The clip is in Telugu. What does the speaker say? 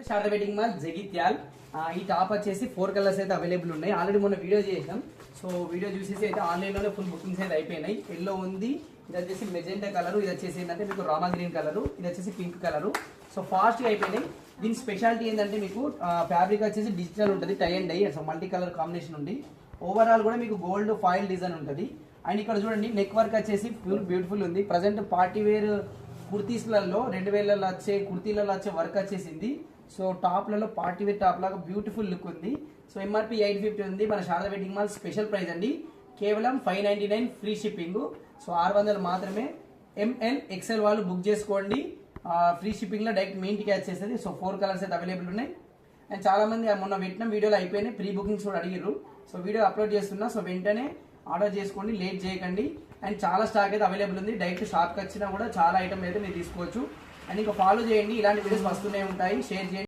Sharada wedding mall Jagtial. ఈ టాప్ వచ్చేసి 4 కలర్స్ అయితే అవైలబుల్ ఉన్నాయి. ఆల్రెడీ మొన్న వీడియో చేసాం. సో వీడియో చూసేసి అయితే ఆన్లైన్లోనే ఫుల్ బుకింగ్స్ అయితే అయిపోయినాయి. ఎల్లో ఉంది, ఇది వచ్చేసి మెజెంటా కలర్, ఇది వచ్చేసి ఏంటంటే మీకు రామా గ్రీన్ కలర్, ఇది వచ్చేసి పింక్ కలర్. సో ఫాస్ట్గా అయిపోయినాయి. దీని స్పెషాలిటీ ఏంటంటే మీకు ఫ్యాబ్రిక్ వచ్చేసి డిజిటల్ ఉంటుంది, tie and dye, so multi colour combination ఉంది. ఓవరాల్ కూడా మీకు గోల్డ్ ఫాయిల్ డిజైన్ ఉంటుంది. అండ్ ఇక్కడ చూడండి నెక్ వర్క్ వచ్చేసి ఫుల్ బ్యూటిఫుల్ ఉంది. ప్రజెంట్ పార్టీ వేర్ కుర్తీస్లలో 2000 వచ్చే కుర్తీలలో వచ్చే వర్క్ వచ్చేసింది. సో టాప్లలో పార్టీ వేర్ టాప్ లాగా బ్యూటిఫుల్ లుక్ ఉంది. సో ఎంఆర్పి 850 ఉంది. మన Sharada wedding mall special price అండి, కేవలం 599 ఫ్రీ షిప్పింగ్. సో 600 మాత్రమే. ఎంఎల్ ఎక్సెల్ వాళ్ళు బుక్ చేసుకోండి, ఫ్రీ షిప్పింగ్లో డైరెక్ట్ మీ ఇంటికి వచ్చేస్తుంది. సో 4 కలర్స్ అయితే అవైలబుల్ ఉన్నాయి. అండ్ చాలా మంది మొన్న పెట్టిన వీడియోలో అయిపోయినాయి, ప్రీ బుకింగ్స్ కూడా అడిగారు. సో వీడియో అప్లోడ్ చేస్తున్నా, సో వెంటనే ఆర్డర్ చేసుకోండి, లేట్ చేయకండి. అండ్ చాలా స్టాక్ అయితే అవైలబుల్ ఉంది. డైరెక్ట్ షాప్కి వచ్చినా కూడా చాలా ఐటమ్ అయితే మీరు తీసుకోవచ్చు. అండ్ ఇంకా ఫాలో చేయండి, ఇలాంటి వీడియోస్ వస్తూనే ఉంటాయి. షేర్ చేయండి.